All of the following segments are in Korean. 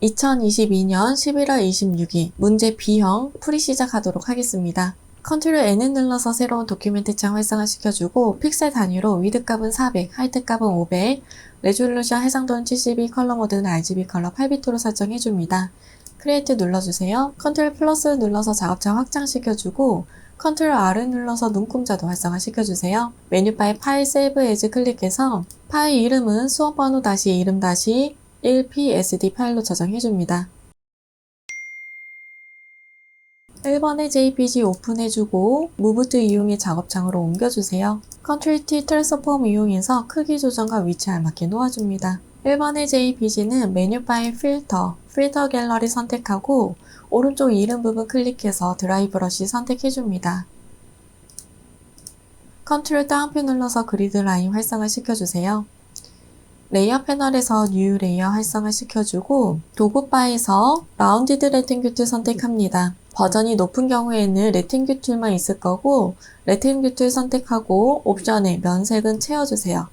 2022년 11월 26일 문제 B형 풀이 시작하도록 하겠습니다. 컨트롤 N을 눌러서 새로운 도큐멘트 창 활성화시켜주고 픽셀 단위로 위드 값은 400, 하이트 값은 500, 레졸루션 해상도는 72, 컬러 모드는 RGB 컬러 8비트로 설정해줍니다. 크리에이트 눌러주세요. 컨트롤 플러스 눌러서 작업창 확장시켜주고 컨트롤 R을 눌러서 눈금자도 활성화시켜주세요. 메뉴바에 파일 세이브 에즈 클릭해서 파일 이름은 수험번호 이름 1psd 파일로 저장해줍니다. 1번에 JPG 오픈해주고 Move to 이용해 작업창으로 옮겨주세요. Ctrl T 트랜스폼 이용해서 크기 조정과 위치 알맞게 놓아줍니다. 1번의 JPG는 메뉴 파일 필터 갤러리 선택하고 오른쪽 이름 부분 클릭해서 드라이 브러쉬 선택해줍니다. Ctrl 다운표 눌러서 그리드 라인 활성화 시켜주세요. 레이어 패널에서 뉴 레이어 활성화 시켜주고 도구바에서 라운디드 레팅규 선택합니다. 버전이 높은 경우에는 레팅규 툴만 있을 거고 레팅규 툴 선택하고 옵션에 면색은 채워주세요.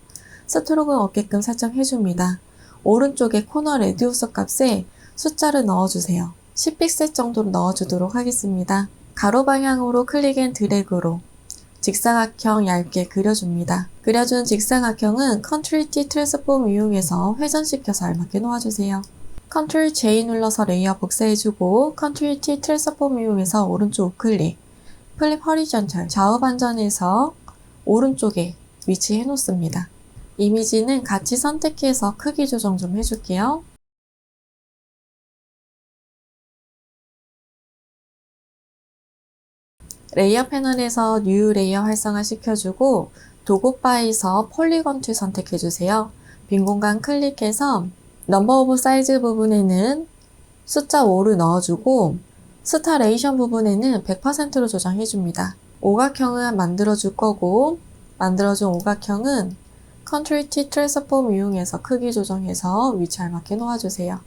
스트로크는 없게끔 설정해줍니다. 오른쪽에 코너 레디우스 값에 숫자를 넣어주세요. 10픽셀 정도로 넣어주도록 하겠습니다. 가로 방향으로 클릭 앤 드래그로 직사각형 얇게 그려줍니다. 그려준 직사각형은 Ctrl T 트랜스폼 이용해서 회전시켜서 알맞게 놓아주세요. Ctrl J 눌러서 레이어 복사해주고 Ctrl T 트랜스폼 이용해서 오른쪽 우클릭, 플립 허리전털 좌우 반전해서 오른쪽에 위치해 놓습니다. 이미지는 같이 선택해서 크기 조정 좀 해줄게요. 레이어 패널에서 뉴 레이어 활성화 시켜주고 도구바에서 폴리건 툴 선택해주세요. 빈 공간 클릭해서 넘버 오브 사이즈 부분에는 숫자 5를 넣어주고 스타레이션 부분에는 100%로 조정해줍니다. 오각형을 만들어줄 거고 만들어준 오각형은 Ctrl T 트랜스폼 이용해서 크기 조정해서 위치 알맞게 놓아주세요.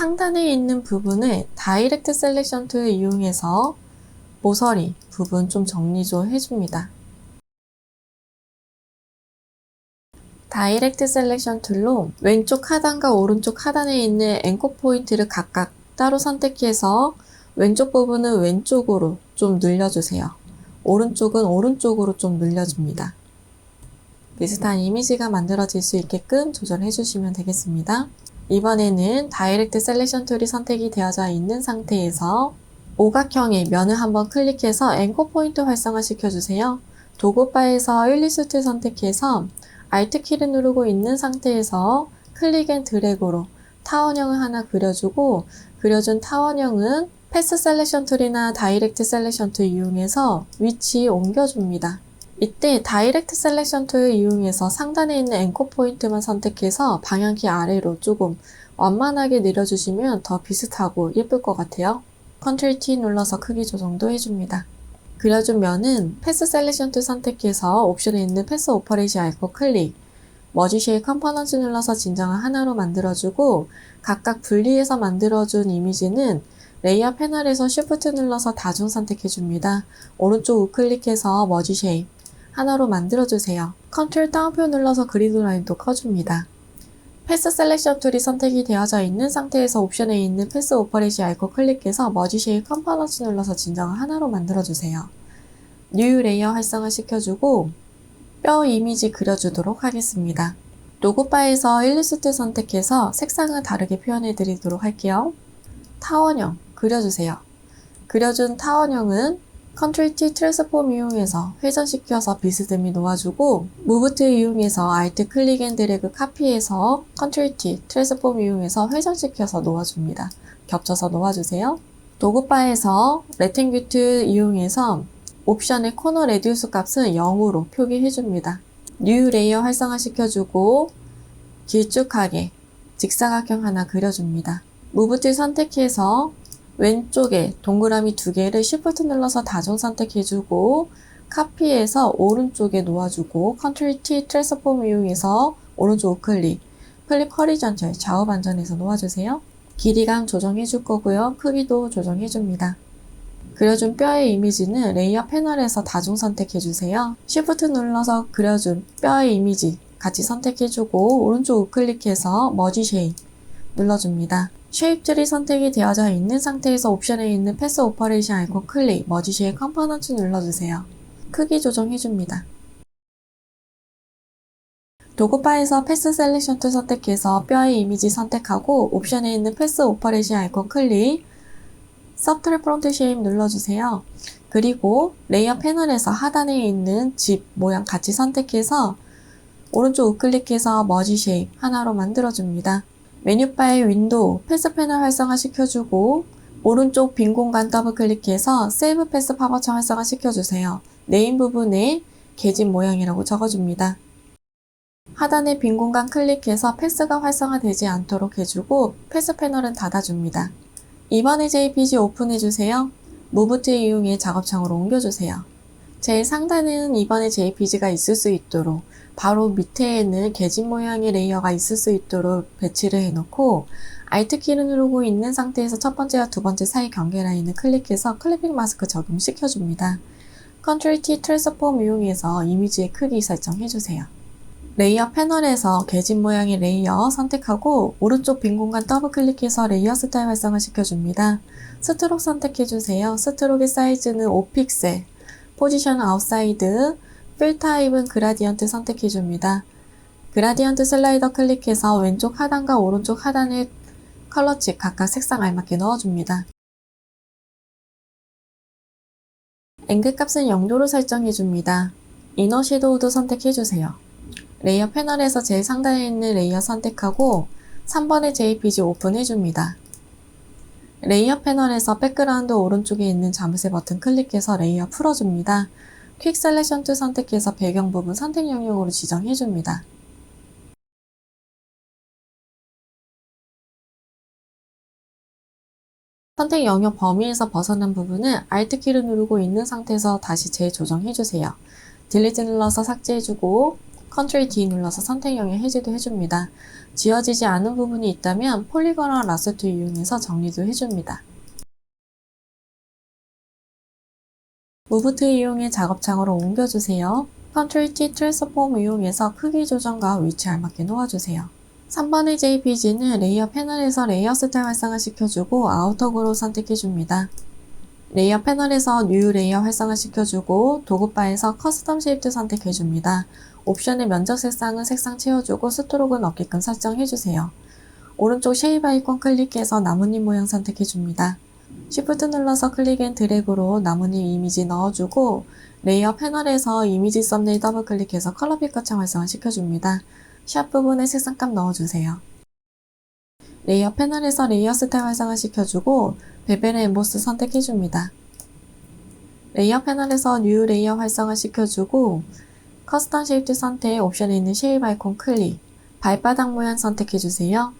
상단에 있는 부분을 다이렉트 셀렉션 툴을 이용해서 모서리 부분 좀 정리 좀 해줍니다. 다이렉트 셀렉션 툴로 왼쪽 하단과 오른쪽 하단에 있는 앵커 포인트를 각각 따로 선택해서 왼쪽 부분은 왼쪽으로 좀 늘려주세요. 오른쪽은 오른쪽으로 좀 늘려줍니다. 비슷한 이미지가 만들어질 수 있게끔 조절해 주시면 되겠습니다. 이번에는 다이렉트 셀렉션 툴이 선택이 되어져 있는 상태에서 오각형의 면을 한번 클릭해서 앵커 포인트 활성화 시켜주세요. 도구바에서 일리스트 선택해서 Alt 키를 누르고 있는 상태에서 클릭 앤 드래그로 타원형을 하나 그려주고 그려준 타원형은 패스 셀렉션 툴이나 다이렉트 셀렉션 툴 이용해서 위치 옮겨줍니다. 이때 다이렉트 셀렉션 툴을 이용해서 상단에 있는 앵커 포인트만 선택해서 방향키 아래로 조금 완만하게 내려주시면 더 비슷하고 예쁠 것 같아요. Ctrl T 눌러서 크기 조정도 해줍니다. 그려준 면은 패스 셀렉션 툴 선택해서 옵션에 있는 패스 오퍼레이시 아이콘 클릭, 머지 쉐입 컴포넌트 눌러서 진정을 하나로 만들어주고 각각 분리해서 만들어준 이미지는 레이어 패널에서 Shift 눌러서 다중 선택해줍니다. 오른쪽 우클릭해서 머지 쉐입 하나로 만들어주세요. Ctrl 다운표 눌러서 그리드 라인도 커줍니다. 패스 셀렉션 툴이 선택이 되어져 있는 상태에서 옵션에 있는 패스 오퍼레이시 아이콘 클릭해서 머지 쉐입 컴포넌트 눌러서 진정을 하나로 만들어주세요. 뉴 레이어 활성화 시켜주고 뼈 이미지 그려주도록 하겠습니다. 도구바에서 일리스트 선택해서 색상을 다르게 표현해 드리도록 할게요. 타원형 그려주세요. 그려준 타원형은 Ctrl T 트랜스폼 이용해서 회전시켜서 비스듬히 놓아주고 Move to 이용해서 Alt 클릭 앤 드래그 카피해서 Ctrl T 트랜스폼 이용해서 회전시켜서 놓아줍니다. 겹쳐서 놓아주세요. 도구바에서 레팅규 툴 이용해서 옵션의 코너 레디우스 값은 0으로 표기해줍니다. 뉴 레이어 활성화 시켜주고 길쭉하게 직사각형 하나 그려줍니다. Move 툴 선택해서 왼쪽에 동그라미 2개를 Shift 눌러서 다중 선택해주고 카피해서 오른쪽에 놓아주고 Ctrl T 트랜스폼 이용해서 오른쪽 우클릭, 플립 허리전털 좌우 반전해서 놓아주세요. 길이감 조정해줄 거고요. 크기도 조정해줍니다. 그려준 뼈의 이미지는 레이어 패널에서 다중 선택해주세요. Shift 눌러서 그려준 뼈의 이미지 같이 선택해주고 오른쪽 우클릭해서 머지 쉐입 눌러줍니다. 쉐입 트리 선택이 되어져 있는 상태에서 옵션에 있는 패스 오퍼레이션 아이콘 클릭, 머지 쉐입 컴포넌트 눌러주세요. 크기 조정해줍니다. 도구바에서 패스 셀렉션 툴 선택해서 뼈의 이미지 선택하고 옵션에 있는 패스 오퍼레이션 아이콘 클릭, 서브트랙 프론트 쉐입 눌러주세요. 그리고 레이어 패널에서 하단에 있는 집 모양 같이 선택해서 오른쪽 우클릭해서 머지 쉐입 하나로 만들어줍니다. 메뉴바의 윈도우, 패스 패널 활성화 시켜주고 오른쪽 빈 공간 더블 클릭해서 세이브 패스 팝업창 활성화 시켜주세요. 네임 부분에 계집 모양이라고 적어줍니다. 하단에 빈 공간 클릭해서 패스가 활성화되지 않도록 해주고 패스 패널은 닫아줍니다. 이번에 JPG 오픈해주세요. 무브 툴 이용해 작업창으로 옮겨주세요. 제일 상단에는 이번에 JPG가 있을 수 있도록 바로 밑에에는 계집 모양의 레이어가 있을 수 있도록 배치를 해놓고 Alt 키를 누르고 있는 상태에서 첫 번째와 두 번째 사이 경계 라인을 클릭해서 클리핑 마스크 적용시켜줍니다. Ctrl T 트랜스폼 이용해서 이미지의 크기 설정해주세요. 레이어 패널에서 계집 모양의 레이어 선택하고 오른쪽 빈 공간 더블 클릭해서 레이어 스타일 활성화 시켜줍니다. 스트록 선택해주세요. 스트록의 사이즈는 5픽셀, 포지션 아웃사이드, 필 타입은 그라디언트 선택해줍니다. 그라디언트 슬라이더 클릭해서 왼쪽 하단과 오른쪽 하단의 컬러칩 각각 색상 알맞게 넣어줍니다. 앵글 값은 0도로 설정해줍니다. 이너 섀도우도 선택해주세요. 레이어 패널에서 제일 상단에 있는 레이어 선택하고 3번의 JPG 오픈해줍니다. 레이어 패널에서 백그라운드 오른쪽에 있는 자물쇠 버튼 클릭해서 레이어 풀어줍니다. 퀵 셀렉션 툴 선택해서 배경 부분 선택 영역으로 지정해줍니다. 선택 영역 범위에서 벗어난 부분은 Alt 키를 누르고 있는 상태에서 다시 재조정해주세요. 딜리트 눌러서 삭제해주고 Ctrl D 눌러서 선택 영역 해제도 해줍니다. 지워지지 않은 부분이 있다면 폴리건이나 라서 툴 이용해서 정리도 해줍니다. 무브 툴 이용해 작업창으로 옮겨주세요. Ctrl T 트랜스폼 이용해서 크기 조정과 위치 알맞게 놓아주세요. 3번의 JPG는 레이어 패널에서 레이어 스타일 활성화 시켜주고 아우터 그룹 선택해줍니다. 레이어 패널에서 뉴 레이어 활성화 시켜주고 도구바에서 커스텀 쉐입도 선택해줍니다. 옵션의 면적 색상은 색상 채워주고 스트로크는 없게끔 설정해주세요. 오른쪽 쉐입 아이콘 클릭해서 나뭇잎 모양 선택해줍니다. Shift 눌러서 클릭 앤 드래그로 나뭇잎 이미지 넣어주고 레이어 패널에서 이미지 썸네일 더블 클릭해서 컬러 피커 창 활성화 시켜줍니다. 샵 부분에 색상값 넣어주세요. 레이어 패널에서 레이어 스타일 활성화 시켜주고 베벨의 엠보스 선택해줍니다. 레이어 패널에서 뉴 레이어 활성화 시켜주고 커스텀 쉐입 선택, 옵션에 있는 쉐입 아이콘 클릭, 발바닥 모양 선택해주세요.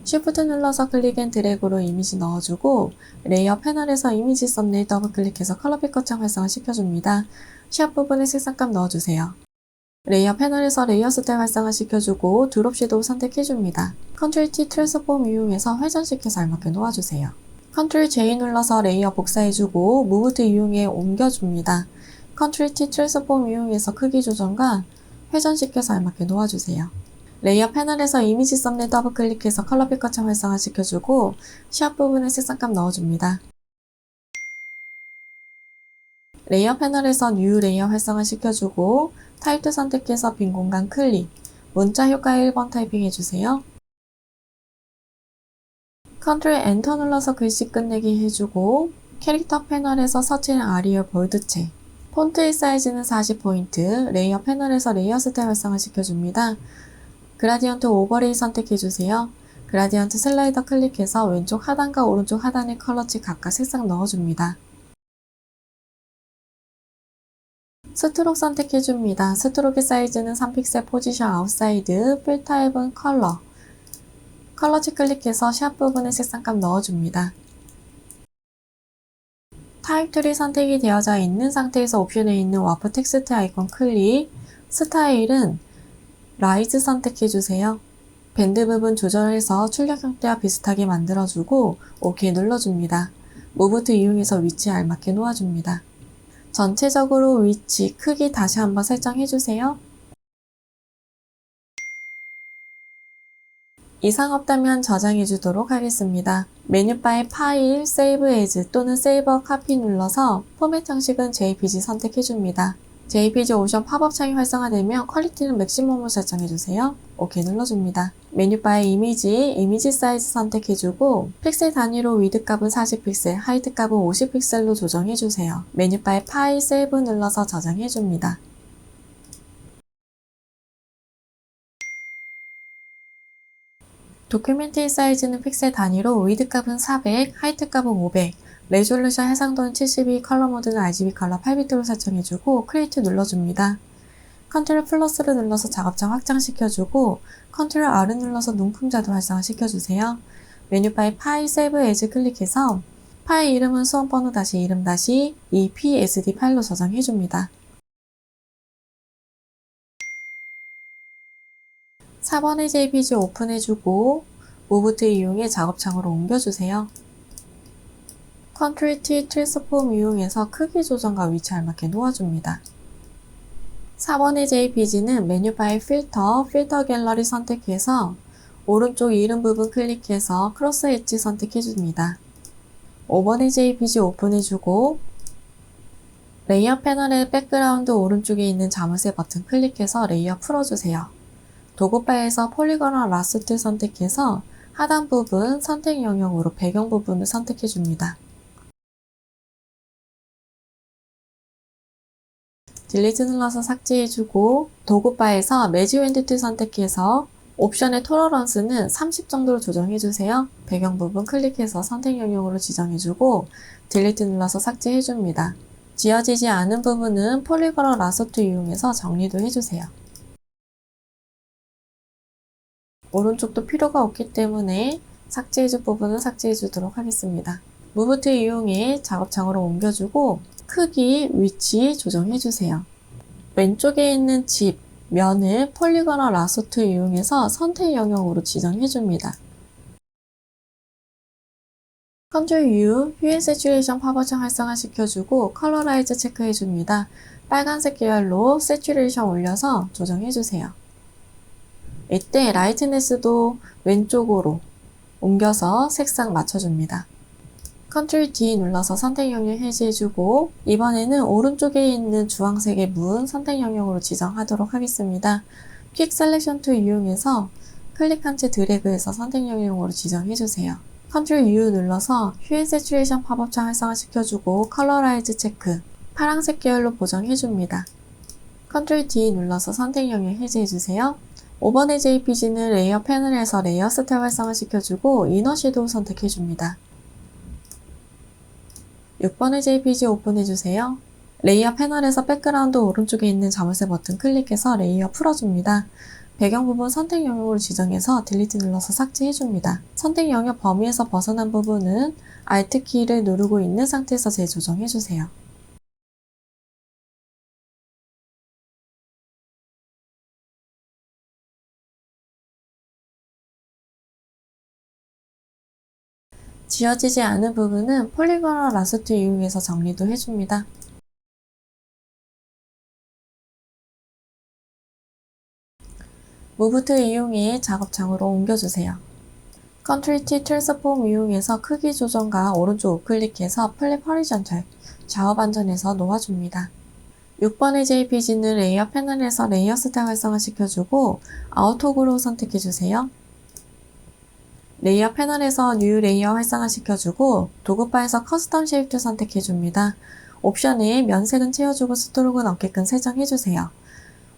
Shift 눌러서 클릭 앤 드래그로 이미지 넣어주고 레이어 패널에서 이미지 썸네일 더블 클릭해서 컬러 피커 창 활성화 시켜줍니다. 샵 부분에 색상값 넣어주세요. 레이어 패널에서 레이어 스타일 활성화 시켜주고 드롭 섀도우 선택해줍니다. Ctrl T 트랜스폼 이용해서 회전시켜서 알맞게 놓아주세요. Ctrl J 눌러서 레이어 복사해주고 무브 툴 이용해 옮겨줍니다. Ctrl T 트랜스폼 이용해서 크기 조정과 회전시켜서 알맞게 놓아주세요. 레이어 패널에서 이미지 썸네일 더블 클릭해서 컬러 피커 창 활성화 시켜주고 샵 부분에 색상값 넣어줍니다. 레이어 패널에서 뉴 레이어 활성화 시켜주고 타입 선택해서 빈 공간 클릭, 문자 효과 1번 타이핑 해주세요. Ctrl Enter 눌러서 글씨 끝내기 해주고 캐릭터 패널에서 서치 앤 아리얼 볼드체, 폰트의 사이즈는 40포인트, 레이어 패널에서 레이어 스타일 활성화 시켜줍니다. 그라디언트 오버레이 선택해주세요. 그라디언트 슬라이더 클릭해서 왼쪽 하단과 오른쪽 하단의 컬러치 각각 색상 넣어줍니다. 스트록 선택해줍니다. 스트록의 사이즈는 3픽셀, 포지션 아웃사이드, 필 타입은 컬러치 클릭해서 샵 부분에 색상값 넣어줍니다. 타입 툴이 선택이 되어져 있는 상태에서 옵션에 있는 와프 텍스트 아이콘 클릭, 스타일은 라이즈 선택해주세요. 밴드 부분 조절해서 출력 형태와 비슷하게 만들어주고 OK 눌러줍니다. Move to 이용해서 위치에 알맞게 놓아줍니다. 전체적으로 위치, 크기 다시 한번 설정해주세요. 이상 없다면 저장해주도록 하겠습니다. 메뉴바의 파일, Save As 또는 Save a Copy 눌러서 포맷 형식은 JPG 선택해줍니다. JPG 옵션 팝업 창이 활성화되면 퀄리티는 맥시멈으로 설정해주세요. OK 눌러줍니다. 메뉴바의 이미지 사이즈 선택해주고 픽셀 단위로 위드 값은 40픽셀, 하이트 값은 50픽셀로 조정해주세요. 메뉴바의 파일, Save 눌러서 저장해줍니다. 도큐멘트의 사이즈는 픽셀 단위로 위드 값은 400, 하이트 값은 500, 레졸루션 해상도는 72, 컬러 모드는 RGB 컬러 8비트로 설정해주고 크리에이트 눌러줍니다. 컨트롤 플러스를 눌러서 작업창 확장시켜주고 컨트롤 R을 눌러서 눈금자도 활성화시켜주세요. 메뉴바의 파일 세이브 에즈 클릭해서 파일 이름은 수험번호 다시 이름 다시 EPSD 파일로 저장해줍니다. 4번의 JPG 오픈해주고 Move to 이용해 작업창으로 옮겨주세요. Ctrl T 트랜스폼 이용해서 크기 조정과 위치 알맞게 놓아줍니다. 4번의 JPG는 메뉴바의 필터 갤러리 선택해서 오른쪽 이름 부분 클릭해서 크로스 엣지 선택해줍니다. 5번의 JPG 오픈해주고 레이어 패널의 백그라운드 오른쪽에 있는 자물쇠 버튼 클릭해서 레이어 풀어주세요. 도구바에서 폴리곤al 라스트 선택해서 하단 부분 선택 영역으로 배경 부분을 선택해줍니다. 딜리트 눌러서 삭제해주고 도구바에서 매지 윈드 툴 선택해서 옵션의 톨러런스는 30 정도로 조정해주세요. 배경 부분 클릭해서 선택 영역으로 지정해주고 딜리트 눌러서 삭제해줍니다. 지워지지 않은 부분은 폴리곤al 라스트 이용해서 정리도 해주세요. 오른쪽도 필요가 없기 때문에 삭제해줄 부분은 삭제해주도록 하겠습니다. Move to 이용해 작업창으로 옮겨주고 크기, 위치 조정해주세요. 왼쪽에 있는 집, 면을 폴리곤al 라스트 이용해서 선택 영역으로 지정해줍니다. Ctrl U, Hue Saturation 팝업창 활성화시켜주고 컬러라이즈 체크해줍니다. 빨간색 계열로 세츄레이션 올려서 조정해주세요. 이때 라이트네스도 왼쪽으로 옮겨서 색상 맞춰줍니다. Ctrl D 눌러서 선택 영역 해제해주고 이번에는 오른쪽에 있는 주황색의 문 선택 영역으로 지정하도록 하겠습니다. 퀵 셀렉션 툴 이용해서 클릭한 채 드래그해서 선택 영역으로 지정해주세요. Ctrl U 눌러서 Hue Saturation 팝업창 활성화시켜주고 컬러라이즈 체크 파란색 계열로 보정해줍니다. Ctrl D 눌러서 선택 영역 해제해주세요. 5번의 JPG는 레이어 패널에서 레이어 스텝 활성화시켜주고 이너 섀도우 선택해줍니다. 6번의 JPG 오픈해주세요. 레이어 패널에서 백그라운드 오른쪽에 있는 자물쇠 버튼 클릭해서 레이어 풀어줍니다. 배경 부분 선택 영역으로 지정해서 딜리트 눌러서 삭제해줍니다. 선택 영역 범위에서 벗어난 부분은 Alt 키를 누르고 있는 상태에서 재조정해주세요. 지워지지 않은 부분은 폴리곤al 라스트 이용해서 정리도 해줍니다. Move to 이용해 작업창으로 옮겨주세요. Ctrl T 트랜스폼 이용해서 크기 조정과 오른쪽 우클릭해서 플립 호리존털 좌우 반전해서 놓아줍니다. 6번의 JPG는 레이어 패널에서 레이어 스텝 활성화시켜주고 아우토그로 선택해주세요. 레이어 패널에서 뉴 레이어 활성화시켜주고 도구바에서 커스텀 쉐입 툴 선택해줍니다. 옵션에 면색은 채워주고 스트로크는 어깨끈 설정해주세요.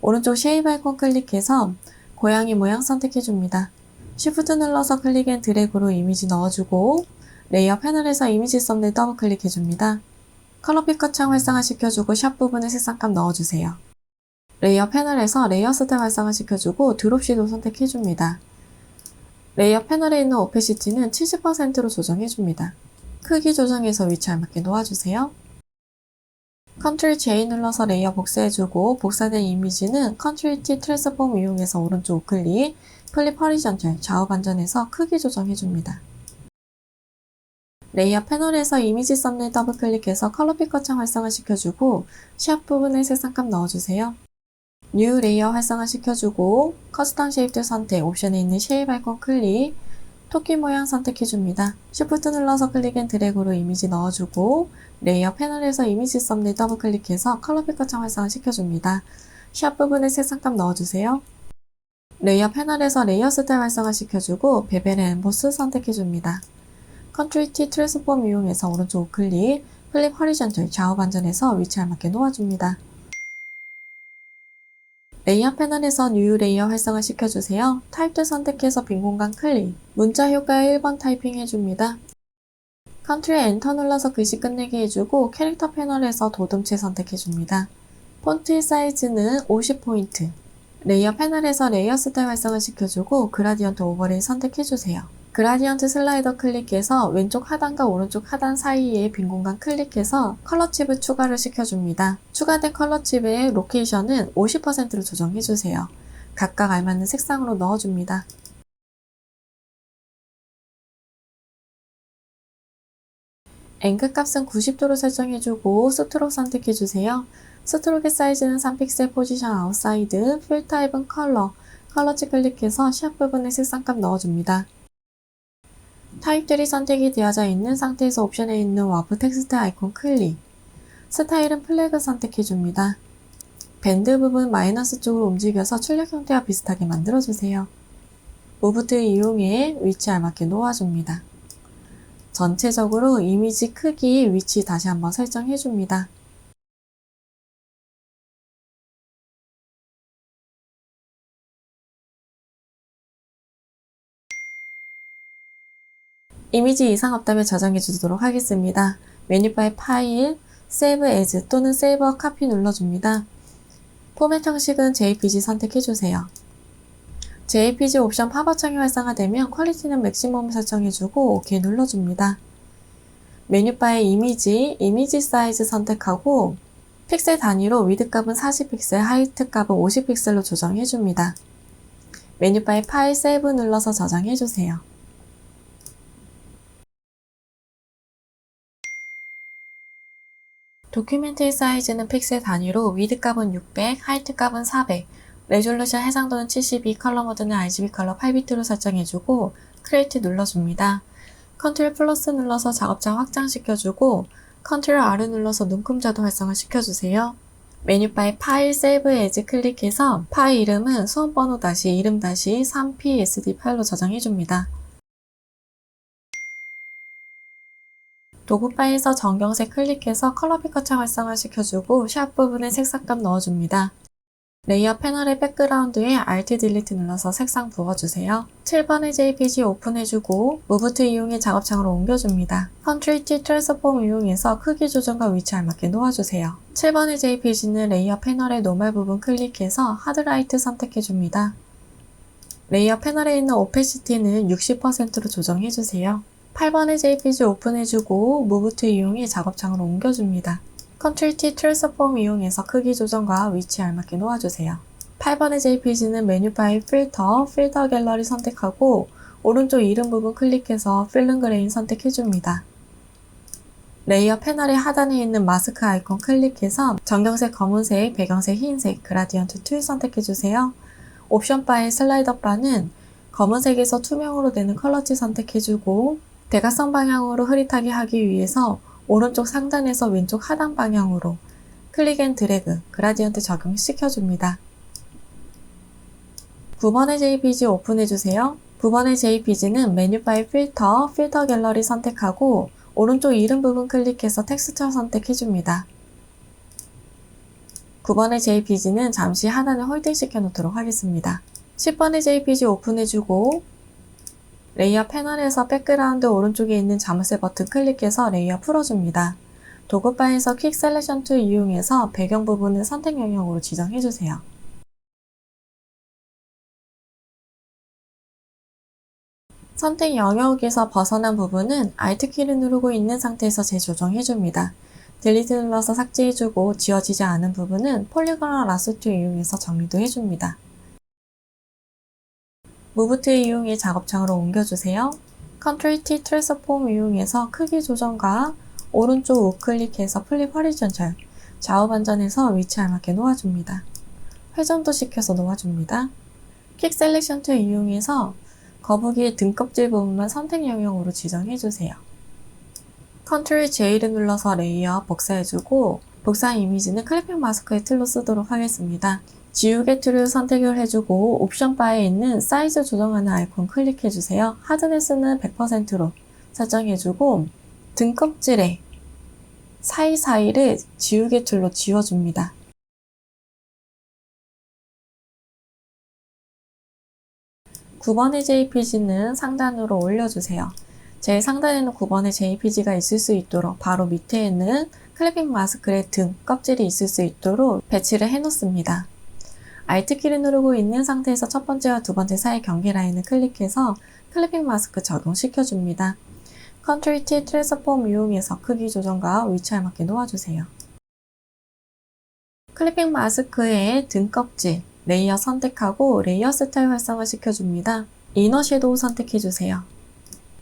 오른쪽 쉐입 아이콘 클릭해서 고양이 모양 선택해줍니다. Shift 눌러서 클릭 앤 드래그로 이미지 넣어주고 레이어 패널에서 이미지 썸네일 더블 클릭해줍니다. 컬러 피커 창 활성화시켜주고 샵 부분에 색상값 넣어주세요. 레이어 패널에서 레이어 스텝 활성화시켜주고 드롭 섀도우 선택해줍니다. 레이어 패널에 있는 오페시티는 70%로 조정해줍니다. 크기 조정해서 위치 알맞게 놓아주세요. Ctrl J 눌러서 레이어 복사해주고 복사된 이미지는 Ctrl T 트랜스폼 이용해서 오른쪽 우클릭, 플립 호리존털 좌우 반전해서 크기 조정해줍니다. 레이어 패널에서 이미지 썸네일 더블 클릭해서 컬러 피커 창 활성화 시켜주고 샵 부분에 색상값 넣어주세요. 뉴 레이어 활성화 시켜주고 커스텀 쉐입들 선택, 옵션에 있는 쉐입 아이콘 클릭, 토끼 모양 선택해줍니다. Shift 눌러서 클릭 앤 드래그로 이미지 넣어주고 레이어 패널에서 이미지 썸네일 더블 클릭해서 컬러 피커 창 활성화 시켜줍니다. 샵 부분에 색상값 넣어주세요. 레이어 패널에서 레이어 스타일 활성화 시켜주고 베벨 앤 엠보스 선택해줍니다. 컨트롤 T 트랜스폼 이용해서 오른쪽 우클릭, 플립 허리전털 좌우 반전해서 위치에 맞게 놓아줍니다. 레이어 패널에서 뉴 레이어 활성화 시켜주세요. 타입들 선택해서 빈 공간 클릭, 문자 효과에 1번 타이핑 해줍니다. 컨트롤 엔터 눌러서 글씨 끝내기 해주고 캐릭터 패널에서 도둠체 선택해줍니다. 폰트 사이즈는 50포인트. 레이어 패널에서 레이어 스타일 활성화 시켜주고 그라디언트 오버레이 선택해주세요. 그라디언트 슬라이더 클릭해서 왼쪽 하단과 오른쪽 하단 사이에 빈 공간 클릭해서 컬러 칩을 추가를 시켜줍니다. 추가된 컬러 칩의 로케이션은 50%로 조정해주세요. 각각 알맞는 색상으로 넣어줍니다. 앵글 값은 90도로 설정해주고 스트로크 선택해주세요. 스트로크의 사이즈는 3픽셀, 포지션 아웃사이드, 필 타입은 컬러, 컬러치 클릭해서 샵 부분에 색상값 넣어줍니다. 타입들이 선택이 되어져 있는 상태에서 옵션에 있는 와프 텍스트 아이콘 클릭, 스타일은 플래그 선택해줍니다. 밴드 부분 마이너스 쪽으로 움직여서 출력 형태와 비슷하게 만들어주세요. 무브 툴 이용해 위치 알맞게 놓아줍니다. 전체적으로 이미지 크기, 위치 다시 한번 설정해줍니다. 이미지 이상 없다면 저장해 주도록 하겠습니다. 메뉴바의 파일, Save As 또는 Save a Copy 눌러줍니다. 포맷 형식은 JPG 선택해주세요. JPG 옵션 팝업 창이 활성화되면 퀄리티는 맥시멈 설정해주고 OK 눌러줍니다. 메뉴바의 이미지 사이즈 선택하고 픽셀 단위로 위드 값은 40픽셀, 하이트 값은 50픽셀로 조정해줍니다. 메뉴바의 파일 세이브 눌러서 저장해주세요. 도큐멘트의 사이즈는 픽셀 단위로 위드 값은 600, 하이트 값은 400, 레졸루션 해상도는 72, 컬러 모드는 RGB 컬러 8비트로 설정해주고 크리에이트 눌러줍니다. 컨트롤 플러스 눌러서 작업장 확장시켜주고 컨트롤 R을 눌러서 눈금자도 활성화 시켜주세요. 메뉴바의 파일 세이브 에즈 클릭해서 파일 이름은 수험번호 이름 3psd 파일로 저장해줍니다. 도구 파일에서 전경색 클릭해서 컬러 피커 창 활성화 시켜주고 샵 부분에 색상값 넣어줍니다. 레이어 패널의 백그라운드에 Alt Delete 눌러서 색상 부어주세요. 7번의 JPG 오픈해주고 무브 툴 이용해 작업창으로 옮겨줍니다. Ctrl T 트랜스폼 이용해서 크기 조정과 위치 알맞게 놓아주세요. 7번의 JPG는 레이어 패널의 노멀 부분 클릭해서 하드라이트 선택해줍니다. 레이어 패널에 있는 오페시티는 60%로 조정해주세요. 8번의 JPG 오픈해주고 무브 툴 이용해 작업창으로 옮겨줍니다. Ctrl T 트랜스폼 이용해서 크기 조정과 위치 알맞게 놓아주세요. 8번의 JPG는 메뉴 파일 필터 갤러리 선택하고 오른쪽 이름 부분 클릭해서 필름 그레인 선택해줍니다. 레이어 패널의 하단에 있는 마스크 아이콘 클릭해서 전경색 검은색, 배경색 흰색, 그라디언트 툴 선택해주세요. 옵션 바의 슬라이더 바는 검은색에서 투명으로 되는 컬러치 선택해주고 대각선 방향으로 흐릿하게 하기 위해서 오른쪽 상단에서 왼쪽 하단 방향으로 클릭 앤 드래그, 그라디언트 적용시켜줍니다. 9번의 JPG 오픈해주세요. 9번의 JPG는 메뉴 파일 필터 갤러리 선택하고 오른쪽 이름 부분 클릭해서 텍스처 선택해줍니다. 9번의 JPG는 잠시 하단에 홀딩 시켜놓도록 하겠습니다. 10번의 JPG 오픈해주고 레이어 패널에서 백그라운드 오른쪽에 있는 자물쇠 버튼 클릭해서 레이어 풀어줍니다. 도구 바에서 퀵 셀렉션 툴 이용해서 배경 부분을 선택 영역으로 지정해주세요. 선택 영역에서 벗어난 부분은 Alt 키를 누르고 있는 상태에서 재조정해줍니다. 딜리트 눌러서 삭제해주고 지워지지 않은 부분은 폴리곤 라sso 툴 이용해서 정리도 해줍니다. 무브 툴 이용해 작업창으로 옮겨주세요. 컨트롤 T 트랜스폼 이용해서 크기 조정과 오른쪽 우클릭해서 플립 허리존탈 좌우 반전해서 위치에 알맞게 놓아줍니다. 회전도 시켜서 놓아줍니다. 퀵 셀렉션 툴 이용해서 거북이의 등껍질 부분만 선택 영역으로 지정해주세요. 컨트롤 J를 눌러서 레이어 복사해주고 복사한 이미지는 클리핑 마스크의 툴로 쓰도록 하겠습니다. 지우개 툴을 선택을 해주고 옵션 바에 있는 사이즈 조정하는 아이콘 클릭해주세요. 하드네스는 100%로 설정해주고 등껍질의 사이사이를 지우개 툴로 지워줍니다. (9번의) JPG는 상단으로 올려주세요. 제일 상단에는 9번의 JPG가 있을 수 있도록 바로 밑에는 클리핑 마스크의 등, 껍질이 있을 수 있도록 배치를 해놓습니다. Alt키를 누르고 있는 상태에서 첫 번째와 두 번째 사이 경계 라인을 클릭해서 클리핑 마스크 적용시켜줍니다. 컨트롤 T 트랜스폼 이용해서 크기 조정과 위치에 맞게 놓아주세요. 클리핑 마스크의 등껍질, 레이어 선택하고 레이어 스타일 활성화 시켜줍니다. 이너 섀도우 선택해주세요.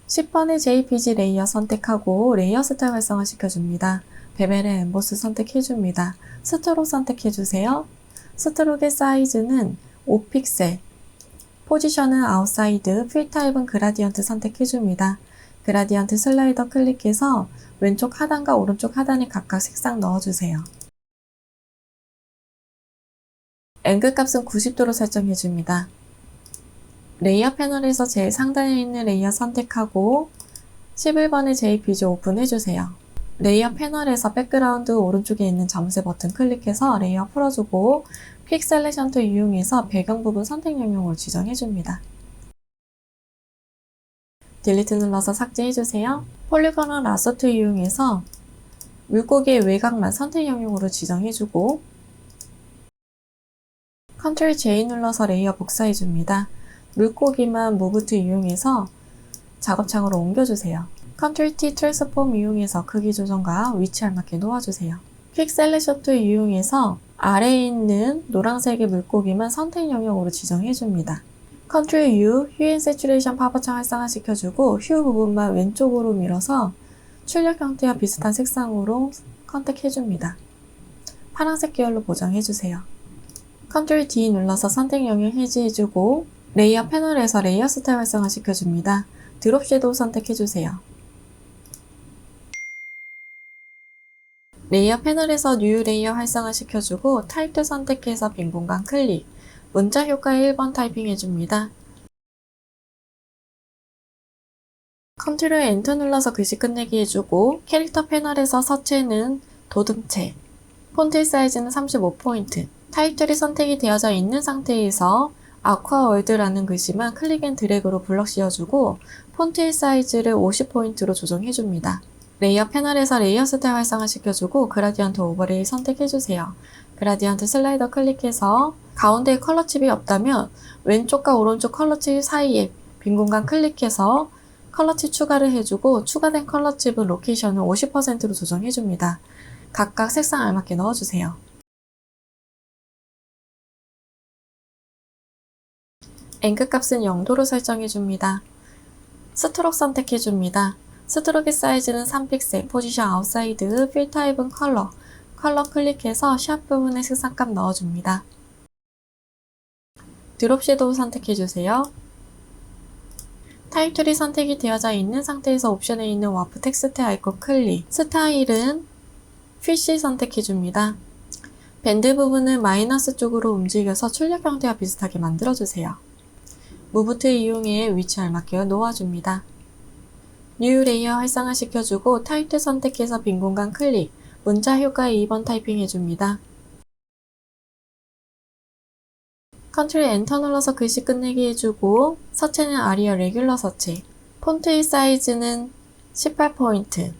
10번의 JPG 레이어 선택하고 레이어 스타일 활성화 시켜줍니다. 베벨의 엠보스 선택해줍니다. 스트로크 선택해주세요. 스트로크의 사이즈는 5픽셀, 포지션은 아웃사이드, 필 타입은 그라디언트 선택해줍니다. 그라디언트 슬라이더 클릭해서 왼쪽 하단과 오른쪽 하단에 각각 색상 넣어주세요. 앵글 값은 90도로 설정해줍니다. 레이어 패널에서 제일 상단에 있는 레이어 선택하고 11번의 JPG 오픈해주세요. 레이어 패널에서 백그라운드 오른쪽에 있는 점세 버튼 클릭해서 레이어 풀어주고 퀵 셀렉션 툴 이용해서 배경 부분 선택 영역으로 지정해줍니다. 딜리트 눌러서 삭제해주세요. 폴리곤 라서 툴 이용해서 물고기의 외곽만 선택 영역으로 지정해주고 컨트롤 J 눌러서 레이어 복사해줍니다. 물고기만 무브 툴 이용해서 작업창으로 옮겨주세요. 컨트롤 T 트랜스폼 이용해서 크기 조정과 위치에 알맞게 놓아주세요. 퀵 셀렉션 툴 이용해서 아래에 있는 노란색의 물고기만 선택 영역으로 지정해줍니다. 컨트롤 U, 휴 앤 세츄레이션 파버창 활성화시켜주고 휴 부분만 왼쪽으로 밀어서 출력 형태와 비슷한 색상으로 선택해줍니다. 파란색 계열로 보정해주세요. 컨트롤 D 눌러서 선택 영역 해제해주고 레이어 패널에서 레이어 스타일 활성화시켜줍니다. 드롭 섀도우 선택해주세요. 레이어 패널에서 뉴 레이어 활성화시켜주고 타입도 선택해서 빈 공간 클릭, 문자 효과에 1번 타이핑해줍니다. 컨트롤 엔터 눌러서 글씨 끝내기 해주고 캐릭터 패널에서 서체는 도듬체, 폰트 사이즈는 35포인트, 타입틀이 선택이 되어져 있는 상태에서 아쿠아월드라는 글씨만 클릭 앤 드래그로 블럭 씌워주고 폰트 사이즈를 50포인트로 조정해줍니다. 레이어 패널에서 레이어 스타일 활성화시켜주고 그라디언트 오버레이 선택해주세요. 그라디언트 슬라이더 클릭해서 가운데에 컬러칩이 없다면 왼쪽과 오른쪽 컬러칩 사이에 빈 공간 클릭해서 컬러칩 추가를 해주고 추가된 컬러칩은 로케이션을 50%로 조정해줍니다. 각각 색상 알맞게 넣어주세요. 앵글 값은 0도로 설정해줍니다. 스트로크 선택해줍니다. 스트로크의 사이즈는 3픽셀, 포지션 아웃사이드, 필 타입은 컬러 클릭해서 샵 부분에 색상값 넣어줍니다. 드롭 섀도우 선택해주세요. 타입 툴이 선택이 되어져 있는 상태에서 옵션에 있는 와프 텍스트 아이콘 클릭, 스타일은 피쉬 선택해줍니다. 밴드 부분을 마이너스 쪽으로 움직여서 출력 형태와 비슷하게 만들어주세요. 무브 툴 이용해 위치 알맞게 놓아줍니다. 뉴 레이어 활성화시켜주고 타입 선택해서 빈 공간 클릭, 문자 효과에 2번 타이핑해줍니다. 컨트롤 엔터 눌러서 글씨 끝내기 해주고 서체는 아리얼 레귤러 서체, 폰트의 사이즈는 18포인트,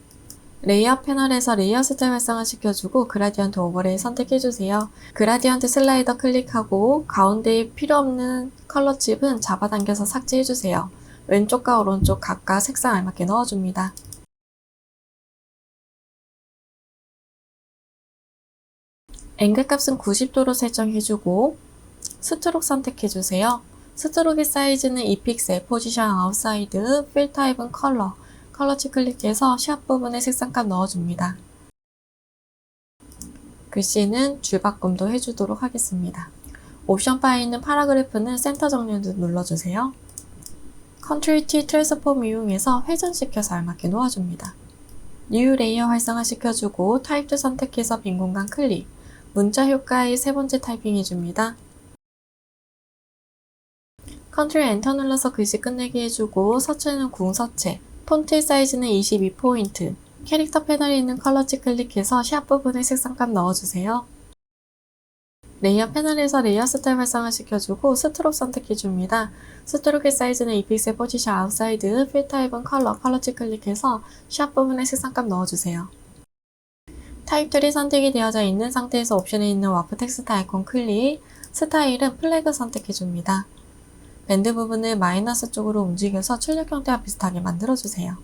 레이어 패널에서 레이어 스타일 활성화시켜주고 그라디언트 오버레이 선택해주세요. 그라디언트 슬라이더 클릭하고 가운데에 필요없는 컬러칩은 잡아당겨서 삭제해주세요. 왼쪽과 오른쪽 각각 색상 알맞게 넣어줍니다. 앵글 값은 90도로 설정해주고 스트로크 선택해주세요. 스트로크 사이즈는 2픽셀, 포지션 아웃사이드, 필 타입은 컬러, 컬러치 클릭해서 샵 부분에 색상값 넣어줍니다. 글씨는 줄바꿈도 해주도록 하겠습니다. 옵션 바에 있는 파라그래프는 센터 정렬도 눌러주세요. 컨트롤 T 트랜스폼 이용해서 회전시켜서 알맞게 놓아줍니다. 뉴 레이어 활성화 시켜주고 타입도 선택해서 빈 공간 클릭, 문자 효과의 세 번째 타이핑 해줍니다. 컨트롤 엔터 눌러서 글씨 끝내기 해주고 서체는 궁서체, 폰트 사이즈는 22포인트, 캐릭터 패널에 있는 컬러치 클릭해서 샵 부분에 색상값 넣어주세요. 레이어 패널에서 레이어 스타일 활성화 시켜주고 스트로크 선택해줍니다. 스트로크 사이즈는 2픽셀, 포지션 아웃사이드, 필 타입은 컬러, 컬러치 클릭해서 샵 부분에 색상값 넣어주세요. 타입 툴이 선택이 되어져 있는 상태에서 옵션에 있는 와프 텍스트 아이콘 클릭, 스타일은 플래그 선택해줍니다. 밴드 부분을 마이너스 쪽으로 움직여서 출력 형태와 비슷하게 만들어주세요.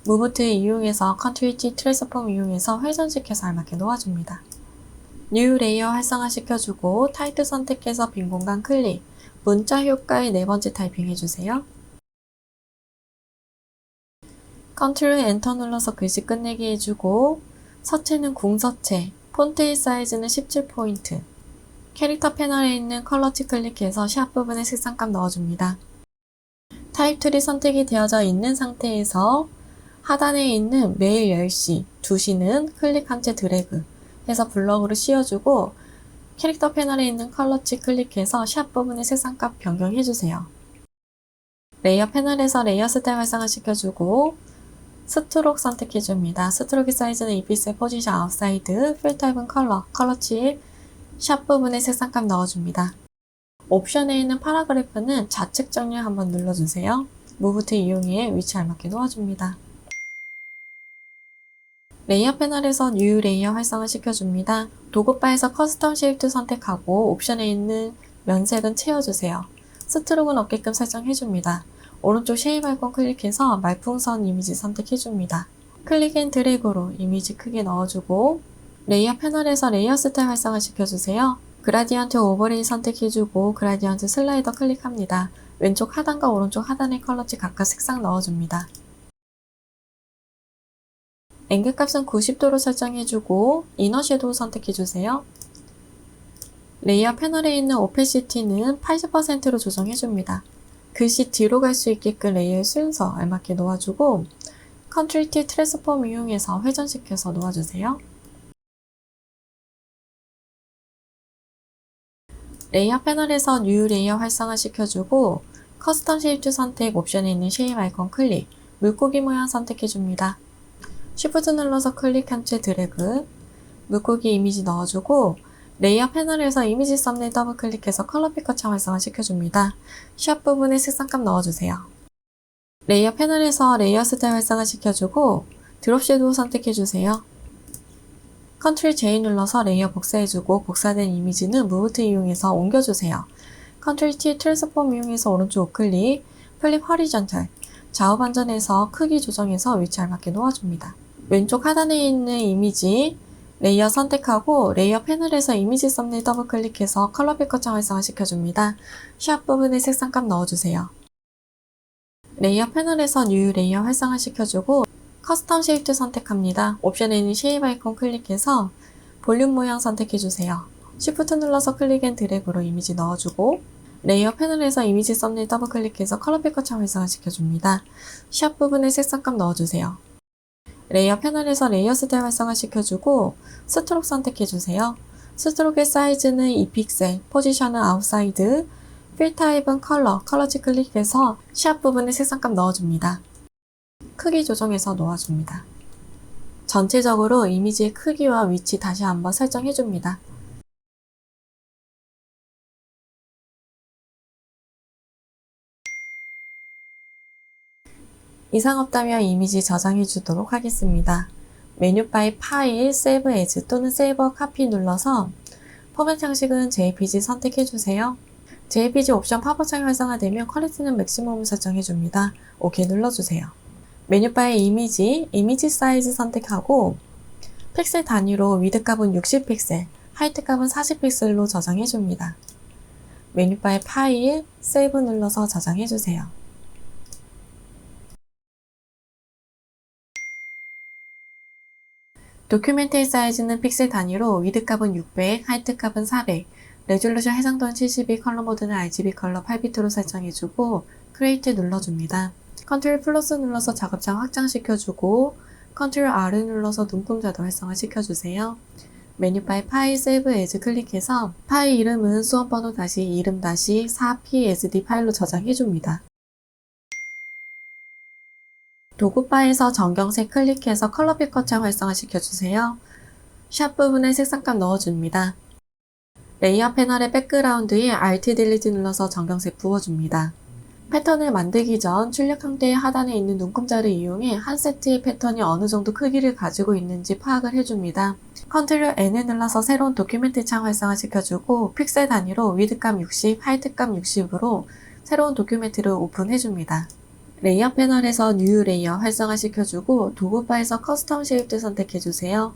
무브 툴 이용해서 컨트롤 T 트랜스폼 이용해서 회전시켜서 알맞게 놓아줍니다. 뉴 레이어 활성화 시켜주고 타이틀 선택해서 빈 공간 클릭, 문자 효과의 네 번째 타이핑 해주세요. 컨트롤 엔터 눌러서 글씨 끝내기 해주고 서체는 궁서체, 폰트의 사이즈는 17포인트, 캐릭터 패널에 있는 컬러치 클릭해서 샵 부분에 색상값 넣어줍니다. 타입 툴이 선택이 되어져 있는 상태에서 하단에 있는 매일 10시, 2시는 클릭한 채 드래그 해서 블럭으로 씌워주고 캐릭터 패널에 있는 컬러치 클릭해서 샵 부분의 색상값 변경해주세요. 레이어 패널에서 레이어 스타일 활성화 시켜주고 스트로크 선택해줍니다. 스트로크 사이즈는 2픽셀, 포지션 아웃사이드, 필 타입은 컬러, 컬러치 샵 부분에 색상값 넣어줍니다. 옵션에 있는 파라그래프는 좌측 정렬 한번 눌러주세요. 무브 툴 이용해 위치 알맞게 놓아줍니다. 레이어 패널에서 뉴 레이어 활성화 시켜줍니다. 도구바에서 커스텀 쉐입 선택하고 옵션에 있는 면색은 채워주세요. 스트로크는 없게끔 설정해줍니다. 오른쪽 쉐입 아이콘 클릭해서 말풍선 이미지 선택해줍니다. 클릭 앤 드래그로 이미지 크게 넣어주고 레이어 패널에서 레이어 스타일 활성화 시켜주세요. 그라디언트 오버레이 선택해주고 그라디언트 슬라이더 클릭합니다. 왼쪽 하단과 오른쪽 하단의 컬러치 각각 색상 넣어줍니다. 앵글 값은 90도로 설정해주고 이너 섀도우 선택해주세요. 레이어 패널에 있는 오페시티는 80%로 조정해줍니다. 글씨 뒤로 갈 수 있게끔 레이어의 순서 알맞게 놓아주고 컨트롤 T 트랜스폼 이용해서 회전시켜서 놓아주세요. 레이어 패널에서 뉴 레이어 활성화 시켜주고 커스텀 쉐입 선택 옵션에 있는 쉐입 아이콘 클릭, 물고기 모양 선택해줍니다. Shift 눌러서 클릭한 채 드래그, 물고기 이미지 넣어주고 레이어 패널에서 이미지 썸네일 더블 클릭해서 컬러 피커처 활성화 시켜줍니다. 샵 부분에 색상값 넣어주세요. 레이어 패널에서 레이어 스타일 활성화 시켜주고 드롭 섀도우 선택해주세요. 컨트롤 J 눌러서 레이어 복사해주고 복사된 이미지는 무브 툴 이용해서 옮겨주세요. 컨트롤 T 트랜스폼 이용해서 오른쪽 우클릭, 플립 허리전탈, 좌우 반전해서 크기 조정해서 위치 알맞게 놓아줍니다. 왼쪽 하단에 있는 이미지 레이어 선택하고 레이어 패널에서 이미지 썸네일 더블 클릭해서 컬러 피커처 활성화 시켜줍니다. 샵 부분에 색상값 넣어주세요. 레이어 패널에서 뉴 레이어 활성화 시켜주고 커스텀 쉐입 선택합니다. 옵션에 있는 쉐입 아이콘 클릭해서 볼륨 모양 선택해주세요. Shift 눌러서 클릭 앤 드래그로 이미지 넣어주고 레이어 패널에서 이미지 썸네일 더블 클릭해서 컬러 피커처 활성화 시켜줍니다. 샵 부분에 색상값 넣어주세요. 레이어 패널에서 레이어 스타일 활성화 시켜주고 스트로크 선택해주세요. 스트로크의 사이즈는 2픽셀, 포지션은 아웃사이드, 필 타입은 컬러, 컬러치 클릭해서 샵 부분에 색상값 넣어줍니다. 크기 조정해서 놓아줍니다. 전체적으로 이미지의 크기와 위치 다시 한번 설정해줍니다. 이상 없다면 이미지 저장해 주도록 하겠습니다. 메뉴바의 파일, 세이브 에즈 또는 세이버 카피 눌러서 포맷 형식은 JPG 선택해 주세요. JPG 옵션 팝업창이 활성화되면 퀄리티는 맥시멈을 설정해 줍니다. OK 눌러주세요. 메뉴바의 이미지 사이즈 선택하고 픽셀 단위로 위드 값은 60픽셀, 하이트 값은 40픽셀로 저장해 줍니다. 메뉴바의 파일, 세이브 눌러서 저장해주세요. 도큐멘트의 사이즈는 픽셀 단위로 위드 값은 600, 하이트 값은 400, 레졸루션 해상도는 72, 컬러 모드는 RGB 컬러 8비트로 설정해주고 크리에이트 눌러줍니다. 컨트롤 플러스 눌러서 작업창 확장시켜주고 컨트롤 R을 눌러서 눈금자도 활성화 시켜주세요. 메뉴바의 파일 세이브 에즈 클릭해서 파일 이름은 수험번호 이름 4psd 파일로 저장해줍니다. 도구바에서 전경색 클릭해서 컬러 피커창 활성화 시켜주세요. 샵 부분에 색상값 넣어줍니다. 레이어 패널의 백그라운드에 Alt 딜리트 눌러서 전경색 부어줍니다. 패턴을 만들기 전 출력 형태의 하단에 있는 눈금자를 이용해 한 세트의 패턴이 어느 정도 크기를 가지고 있는지 파악을 해줍니다. 컨트롤 N을 눌러서 새로운 도큐멘트 창 활성화 시켜주고 픽셀 단위로 위드 값 60, 하이트 값 60으로 새로운 도큐멘트를 오픈해줍니다. 레이어 패널에서 뉴 레이어 활성화 시켜주고 도구바에서 커스텀 쉐입들 선택해주세요.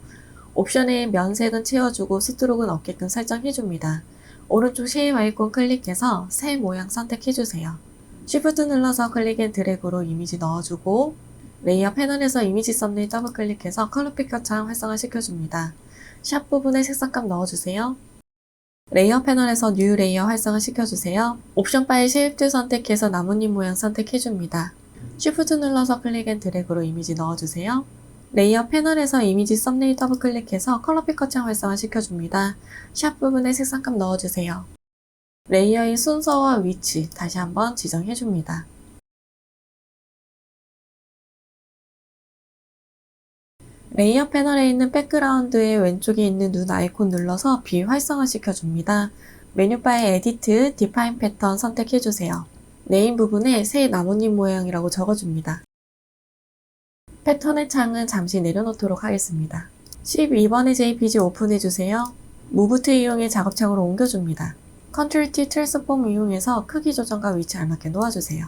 옵션에 면색은 채워주고 스트로크는 없게끔 설정해줍니다. 오른쪽 쉐입 아이콘 클릭해서 새 모양 선택해주세요. Shift 눌러서 클릭 앤 드래그로 이미지 넣어주고 레이어 패널에서 이미지 썸네일 더블 클릭해서 컬러 피커창 활성화 시켜줍니다. 샵 부분에 색상값 넣어주세요. 레이어 패널에서 뉴 레이어 활성화 시켜주세요. 옵션 바의 쉐입2 선택해서 나뭇잎 모양 선택해줍니다. Shift 눌러서 클릭 앤 드래그로 이미지 넣어주세요. 레이어 패널에서 이미지 썸네일 더블 클릭해서 컬러 피커창 활성화 시켜줍니다. 샵 부분에 색상값 넣어주세요. 레이어의 순서와 위치 다시 한번 지정해줍니다. 레이어 패널에 있는 백그라운드의 왼쪽에 있는 눈 아이콘 눌러서 비활성화 시켜줍니다. 메뉴바의 에디트, 디파인 패턴 선택해주세요. 네임 부분에 새 나뭇잎 모양이라고 적어줍니다. 패턴의 창은 잠시 내려놓도록 하겠습니다. 12번의 JPG 오픈해주세요. 무브 툴 이용해 작업창으로 옮겨줍니다. 컨트롤 T 트랜스폼 이용해서 크기 조정과 위치 알맞게 놓아주세요.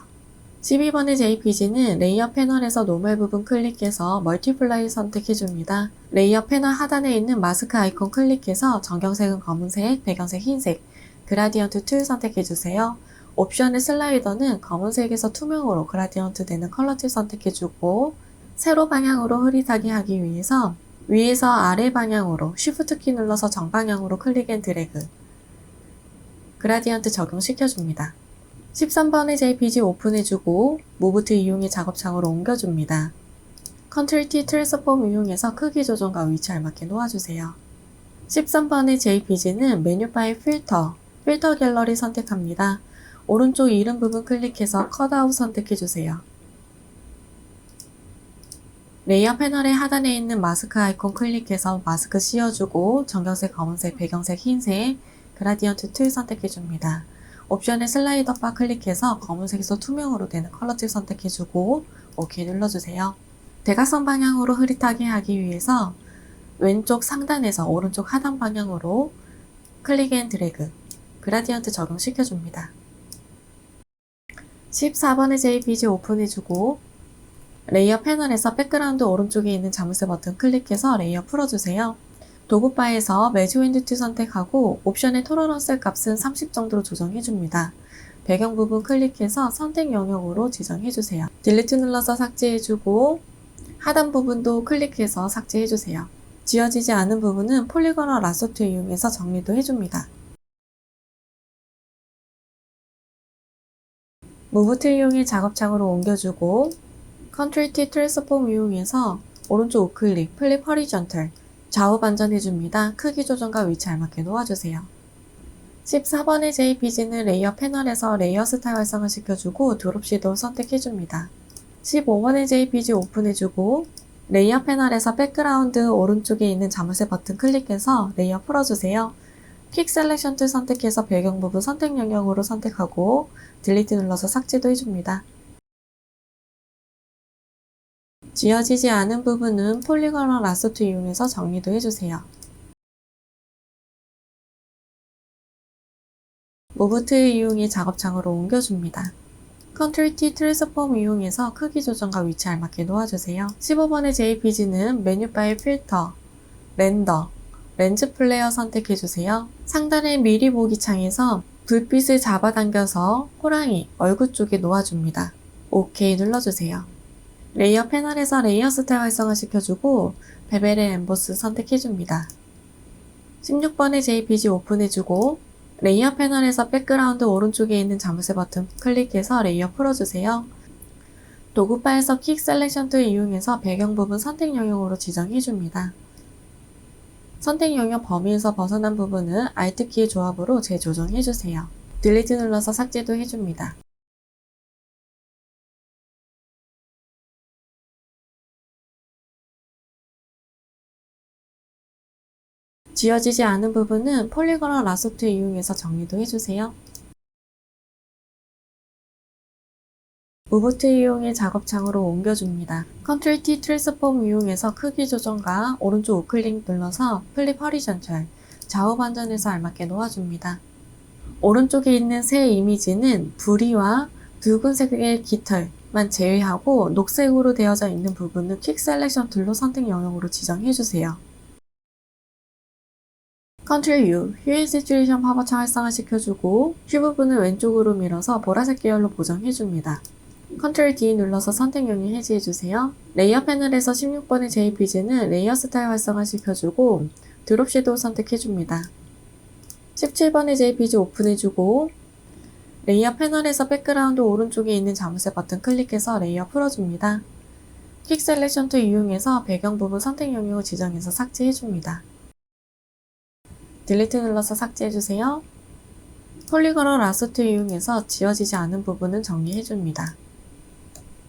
12번의 JPG는 레이어 패널에서 노멀 부분 클릭해서 멀티플라이 선택해줍니다. 레이어 패널 하단에 있는 마스크 아이콘 클릭해서 전경색은 검은색, 배경색 흰색, 그라디언트 툴 선택해주세요. 옵션의 슬라이더는 검은색에서 투명으로 그라디언트 되는 컬러 툴 선택해주고 세로 방향으로 흐릿하게 하기 위해서 위에서 아래 방향으로 Shift 키 눌러서 정방향으로 클릭 앤 드래그 그라디언트 적용시켜줍니다. 13번의 JPG 오픈해주고 무브 툴 이용해 작업창으로 옮겨줍니다. 컨트롤 T 트랜스폼 이용해서 크기 조정과 위치 알맞게 놓아주세요. 13번의 JPG는 메뉴바의 필터 갤러리 선택합니다. 오른쪽 이름 부분 클릭해서 컷아웃 선택해주세요. 레이어 패널의 하단에 있는 마스크 아이콘 클릭해서 마스크 씌워주고 정경색, 검은색, 배경색, 흰색, 그라디언트 툴 선택해줍니다. 옵션의 슬라이더 바 클릭해서 검은색에서 투명으로 되는 컬러 툴 선택해주고 OK 눌러주세요. 대각선 방향으로 흐릿하게 하기 위해서 왼쪽 상단에서 오른쪽 하단 방향으로 클릭 앤 드래그 그라디언트 적용시켜줍니다. 14번의 JPG 오픈해주고 레이어 패널에서 백그라운드 오른쪽에 있는 자물쇠 버튼 클릭해서 레이어 풀어주세요. 도구바에서 매지 윈드 툴 선택하고 옵션의 토러런스 값은 30 정도로 조정해줍니다. 배경 부분 클릭해서 선택 영역으로 지정해주세요. 딜리트 눌러서 삭제해주고 하단 부분도 클릭해서 삭제해주세요. 지워지지 않은 부분은 폴리거널 라sso 툴 이용해서 정리도 해줍니다. 무브 툴 이용해 작업창으로 옮겨주고 컨트롤 T 트랜스폼 이용해서 오른쪽 우클릭, 플립 허리전털 좌우 반전해줍니다. 크기 조정과 위치 알맞게 놓아주세요. 14번의 JPG는 레이어 패널에서 레이어 스타일 활성화 시켜주고 드롭 섀도우 선택해줍니다. 15번의 JPG 오픈해주고 레이어 패널에서 백그라운드 오른쪽에 있는 자물쇠 버튼 클릭해서 레이어 풀어주세요. 퀵 셀렉션 툴 선택해서 배경 부분 선택 영역으로 선택하고 딜리트 눌러서 삭제도 해줍니다. 지워지지 않은 부분은 폴리거널 라sso 툴 이용해서 정리도 해주세요. 무브 툴 이용해 작업창으로 옮겨줍니다. 컨트롤 T 트랜스폼 이용해서 크기 조정과 위치 알맞게 놓아주세요. 15번의 JPG는 메뉴바의 필터, 렌더, 렌즈 플레이어 선택해주세요. 상단의 미리 보기 창에서 불빛을 잡아당겨서 호랑이 얼굴 쪽에 놓아줍니다. OK 눌러주세요. 레이어 패널에서 레이어 스타일 활성화시켜주고 베벨의 엠보스 선택해줍니다. 16번의 JPG 오픈해주고 레이어 패널에서 백그라운드 오른쪽에 있는 자물쇠 버튼 클릭해서 레이어 풀어주세요. 도구바에서 퀵 셀렉션 툴 이용해서 배경 부분 선택 영역으로 지정해줍니다. 선택 영역 범위에서 벗어난 부분은 Alt키의 조합으로 재조정해주세요. 딜리트 눌러서 삭제도 해줍니다. 지워지지 않은 부분은 폴리곤 라소 툴 이용해서 정리도 해주세요. 무브 툴 이용해 작업창으로 옮겨줍니다. 컨트롤 T 트랜스폼 이용해서 크기 조정과 오른쪽 우클릭 눌러서 플립 허리전탈, 좌우 반전해서 알맞게 놓아줍니다. 오른쪽에 있는 새 이미지는 부리와 붉은색의 깃털만 제외하고 녹색으로 되어져 있는 부분은 퀵 셀렉션 툴로 선택 영역으로 지정해주세요. 컨트롤 U, 휴일 시츄에이션 파버창 활성화시켜주고 휴 부분을 왼쪽으로 밀어서 보라색 계열로 보정해줍니다. 컨트롤 D 눌러서 선택 영역 해제해주세요. 레이어 패널에서 16번의 JPG는 레이어 스타일 활성화시켜주고 드롭 섀도우 선택해줍니다. 17번의 JPG 오픈해주고 레이어 패널에서 백그라운드 오른쪽에 있는 자물쇠 버튼 클릭해서 레이어 풀어줍니다. 퀵 셀렉션 툴 이용해서 배경 부분 선택 영역을 지정해서 삭제해줍니다. 딜리트 눌러서 삭제해주세요. 폴리곤 라소 툴 이용해서 지워지지 않은 부분은 정리해줍니다.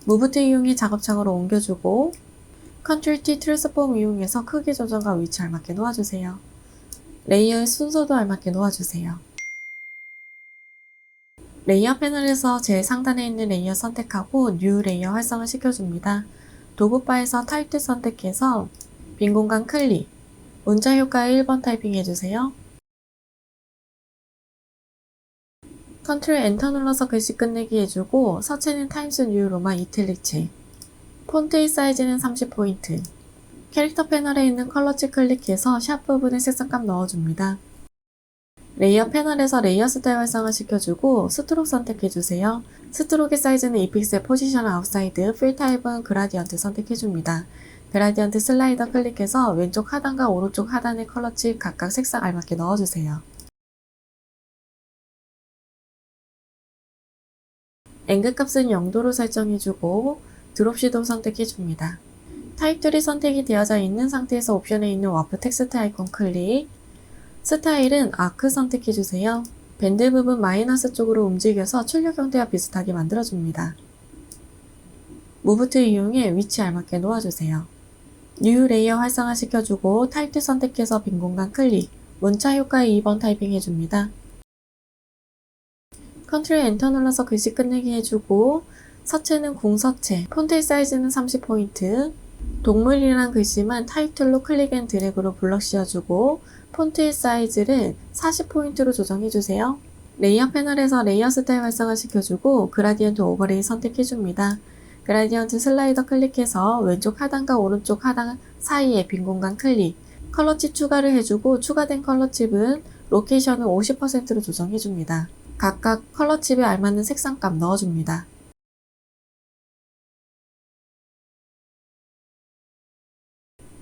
무브 툴 이용해 작업창으로 옮겨주고 컨트롤 T 트랜스폼 이용해서 크기 조정과 위치 알맞게 놓아주세요. 레이어의 순서도 알맞게 놓아주세요. 레이어 패널에서 제일 상단에 있는 레이어 선택하고 뉴 레이어 활성화 시켜줍니다. 도구바에서 타입 선택해서 빈 공간 클릭, 문자 효과에 1번 타이핑 해주세요. 컨트롤 엔터 눌러서 글씨 끝내기 해주고 서체는 타임스 뉴 로만 이틀리치, 폰트의 사이즈는 30포인트, 캐릭터 패널에 있는 컬러치 클릭해서 샵 부분에 색상감 넣어줍니다. 레이어 패널에서 레이어 스타일 활성화 시켜주고 스트록 선택해주세요. 스트록의 사이즈는 2픽셀, 포지션 아웃사이드, 필 타입은 그라디언트 선택해줍니다. 그라디언트 슬라이더 클릭해서 왼쪽 하단과 오른쪽 하단의 컬러치 각각 색상 알맞게 넣어주세요. 앵글 값은 0도로 설정해주고 드롭 섀도우 선택해줍니다. 타입 툴이 선택이 되어져 있는 상태에서 옵션에 있는 와프 텍스트 아이콘 클릭, 스타일은 아크 선택해주세요. 밴드 부분 마이너스 쪽으로 움직여서 출력 형태와 비슷하게 만들어줍니다. 무브 툴 이용해 위치 알맞게 놓아주세요. 뉴 레이어 활성화 시켜주고 타입 툴 선택해서 빈 공간 클릭, 문자 효과에 2번 타이핑 해줍니다. 컨트롤 엔터 눌러서 글씨 끝내기 해주고 서체는 공서체, 폰트의 사이즈는 30포인트, 동물이란 글씨만 타입 툴로 클릭 앤 드래그로 블럭 씌워주고 폰트의 사이즈를 40포인트로 조정해주세요. 레이어 패널에서 레이어 스타일 활성화 시켜주고 그라디언트 오버레이 선택해줍니다. 그라디언트 슬라이더 클릭해서 왼쪽 하단과 오른쪽 하단 사이에 빈 공간 클릭, 컬러칩 추가를 해주고 추가된 컬러칩은 로케이션을 50%로 조정해줍니다. 각각 컬러칩에 알맞는 색상값 넣어줍니다.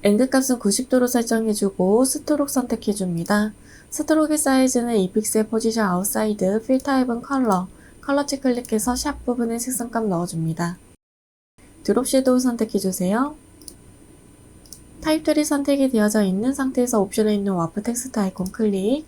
앵글 값은 90도로 설정해주고 스트록 선택해줍니다. 스트록의 사이즈는 2픽셀, 포지션 아웃사이드, 필 타입은 컬러칩 클릭해서 샵 부분에 색상값 넣어줍니다. 드롭 섀도우 선택해주세요. 타입 툴이 선택이 되어져 있는 상태에서 옵션에 있는 와프 텍스트 아이콘 클릭,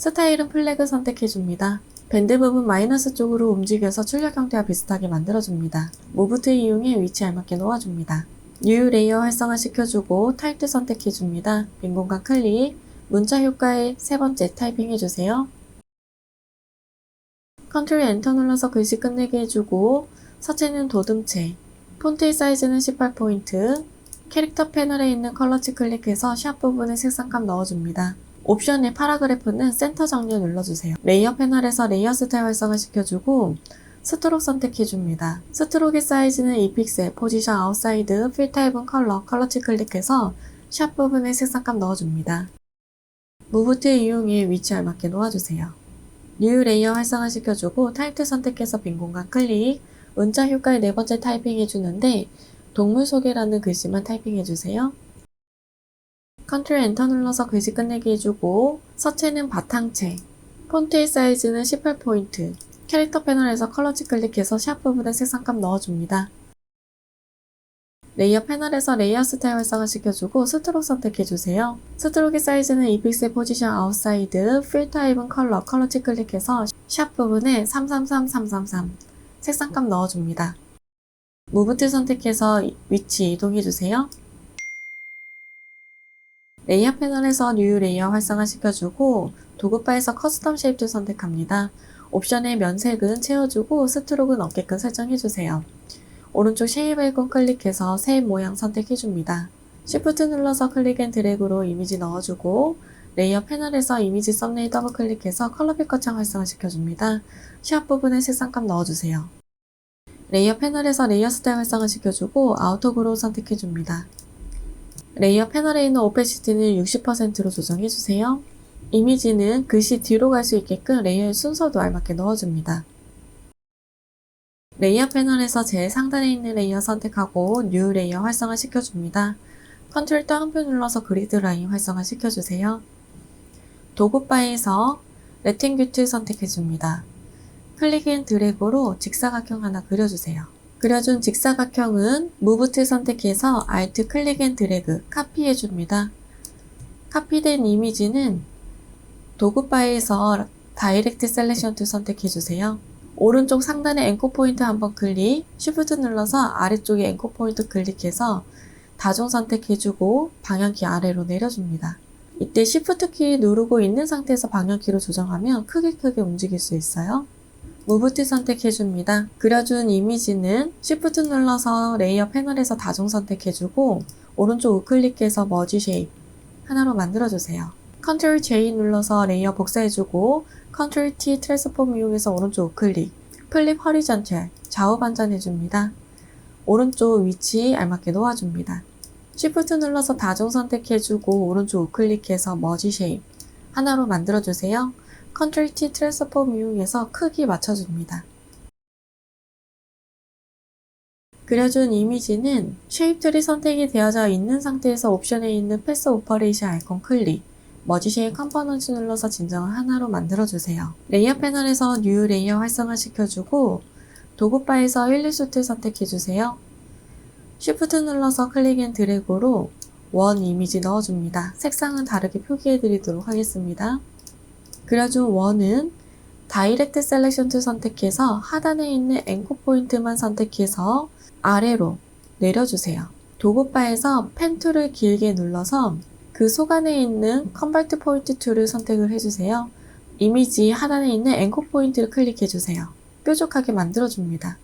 스타일은 플래그 선택해줍니다. 밴드 부분 마이너스 쪽으로 움직여서 출력 형태와 비슷하게 만들어줍니다. 무브 툴 이용해 위치 알맞게 놓아줍니다. 뉴 레이어 활성화 시켜주고 타입 툴 선택해줍니다. 빈 공간 클릭, 문자 효과에 세 번째 타이핑 해주세요. 컨트롤 엔터 눌러서 글씨 끝내기 해주고 서체는 도듬체, 폰트의 사이즈는 18포인트, 캐릭터 패널에 있는 컬러치 클릭해서 샵 부분에 색상감 넣어줍니다. 옵션의 파라그래프는 센터 정렬 눌러주세요. 레이어 패널에서 레이어 스타일 활성화 시켜주고 스트록 선택해줍니다. 스트록의 사이즈는 2픽셀, 포지션 아웃사이드, 필 타입은 컬러치 클릭해서 샵 부분에 색상감 넣어줍니다. 무브 툴 이용해 위치 알맞게 놓아주세요. 뉴 레이어 활성화시켜주고 타입2 선택해서 빈 공간 클릭, 문자 효과의 네 번째 타이핑 해주는데 동물 소개라는 글씨만 타이핑해주세요. 컨트롤 엔터 눌러서 글씨 끝내기 해주고 서체는 바탕체, 폰트의 사이즈는 18포인트, 캐릭터 패널에서 컬러치 클릭해서 샵 부분에 색상값 넣어줍니다. 레이어 패널에서 레이어 스타일 활성화시켜주고 스트로크 선택해주세요. 스트로크의 사이즈는 2픽셀 포지션 아웃사이드, 필 타입은 컬러, 컬러치 클릭해서 샵 부분에 333333 색상값 넣어줍니다. 무브 툴 선택해서 위치 이동해주세요. 레이어 패널에서 뉴 레이어 활성화시켜주고 도구바에서 커스텀 쉐입 툴 선택합니다. 옵션의 면색은 채워주고 스트로크는 없게끔 설정해주세요. 오른쪽 쉐입 아이콘 클릭해서 새 모양 선택해줍니다. Shift 눌러서 클릭 앤 드래그로 이미지 넣어주고 레이어 패널에서 이미지 썸네일 더블 클릭해서 컬러 피커 창 활성화시켜줍니다. 샵 부분에 색상값 넣어주세요. 레이어 패널에서 레이어 스타일 활성화시켜주고 아우터 그로우 선택해줍니다. 레이어 패널에 있는 오페시티는 60%로 조정해주세요. 이미지는 글씨 뒤로 갈 수 있게끔 레이어의 순서도 알맞게 넣어줍니다. 레이어 패널에서 제일 상단에 있는 레이어 선택하고 뉴 레이어 활성화 시켜줍니다. 컨트롤 다운표 눌러서 그리드 라인 활성화 시켜주세요. 도구바에서 레탱규트 선택해줍니다. 클릭 앤 드래그로 직사각형 하나 그려주세요. 그려준 직사각형은 무브 툴 선택해서 Alt 클릭 앤 드래그 카피해줍니다. 카피된 이미지는 도구바에서 다이렉트 셀렉션 툴 선택해주세요. 오른쪽 상단의 앵커 포인트 한번 클릭, Shift 눌러서 아래쪽에 앵커 포인트 클릭해서 다중 선택해주고 방향키 아래로 내려줍니다. 이때 Shift 키 누르고 있는 상태에서 방향키로 조정하면 크게 움직일 수 있어요. 무브 툴 선택해줍니다. 그려준 이미지는 Shift 눌러서 레이어 패널에서 다중 선택해주고 오른쪽 우클릭해서 머지 쉐입 하나로 만들어주세요. 컨트롤 J 눌러서 레이어 복사해주고 컨트롤 T 트랜스폼 이용해서 오른쪽 우클릭, 플립 허리전탈 좌우 반전해줍니다. 오른쪽 위치 알맞게 놓아줍니다. Shift 눌러서 다중 선택해주고 오른쪽 우클릭해서 머지 쉐입 하나로 만들어주세요. 컨트롤 T 트랜스폼 이용해서 크기 맞춰줍니다. 그려준 이미지는 쉐입 툴이 선택이 되어져 있는 상태에서 옵션에 있는 패스 오퍼레이션 아이콘 클릭, 머지 쉐입 컴포넌트 눌러서 진정을 하나로 만들어주세요. 레이어 패널에서 뉴 레이어 활성화 시켜주고 도구바에서 일리스 툴 선택해주세요. Shift 눌러서 클릭 앤 드래그로 원 이미지 넣어줍니다. 색상은 다르게 표기해드리도록 하겠습니다. 그려준 원은 다이렉트 셀렉션 툴 선택해서 하단에 있는 앵커 포인트만 선택해서 아래로 내려주세요. 도구바에서 펜 툴을 길게 눌러서 그 속 안에 있는 컨버트 포인트 툴을 선택을 해주세요. 이미지 하단에 있는 앵커 포인트를 클릭해주세요. 뾰족하게 만들어줍니다.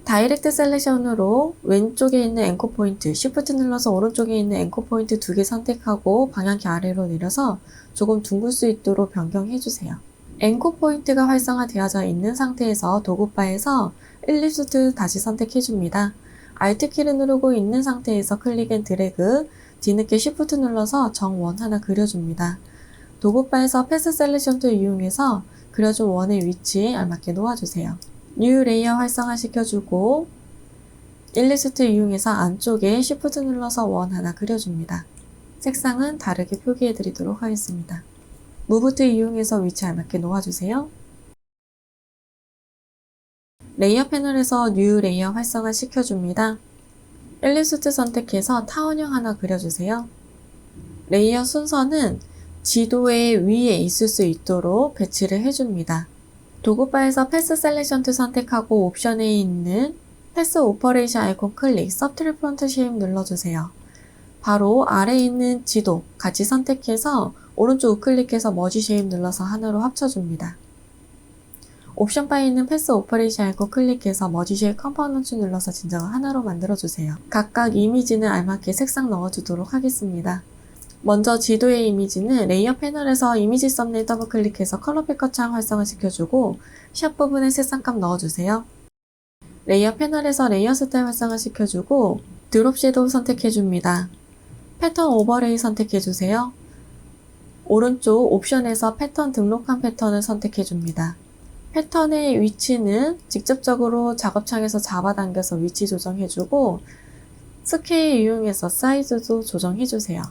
다이렉트 셀렉션으로 왼쪽에 있는 앵커 포인트, Shift 눌러서 오른쪽에 있는 앵커 포인트 2개 선택하고 방향키 아래로 내려서 조금 둥글 수 있도록 변경해주세요. 앵커 포인트가 활성화되어져 있는 상태에서 도구바에서 일립스 툴 다시 선택해줍니다. Alt 키를 누르고 있는 상태에서 클릭 앤 드래그, 뒤늦게 Shift 눌러서 정원 하나 그려줍니다. 도구바에서 패스 셀렉션 툴 이용해서 그려준 원의 위치 알맞게 놓아주세요. 뉴 레이어 활성화 시켜주고 일리스트 이용해서 안쪽에 Shift 눌러서 원 하나 그려줍니다. 색상은 다르게 표기해 드리도록 하겠습니다. 무브 툴 이용해서 위치 알맞게 놓아주세요. 레이어 패널에서 뉴 레이어 활성화 시켜줍니다. 일리스트 선택해서 타원형 하나 그려주세요. 레이어 순서는 지도의 위에 있을 수 있도록 배치를 해줍니다. 도구바에서 패스 셀렉션 툴 선택하고 옵션에 있는 패스 오퍼레이션 아이콘 클릭, 서브트리 프론트 쉐입 눌러주세요. 바로 아래에 있는 지도 같이 선택해서 오른쪽 우클릭해서 머지 쉐입 눌러서 하나로 합쳐줍니다. 옵션 바에 있는 패스 오퍼레이션 아이콘 클릭해서 머지 쉐입 컴포넌트 눌러서 진정을 하나로 만들어주세요. 각각 이미지는 알맞게 색상 넣어주도록 하겠습니다. 먼저 지도의 이미지는 레이어 패널에서 이미지 썸네일 더블 클릭해서 컬러 피커 창 활성화 시켜주고 샵 부분에 색상값 넣어주세요. 레이어 패널에서 레이어 스타일 활성화 시켜주고 드롭 섀도우 선택해줍니다. 패턴 오버레이 선택해주세요. 오른쪽 옵션에서 패턴 등록한 패턴을 선택해 줍니다. 패턴의 위치는 직접적으로 작업창에서 잡아당겨서 위치 조정해 주고 스케일 이용해서 사이즈도 조정해 주세요.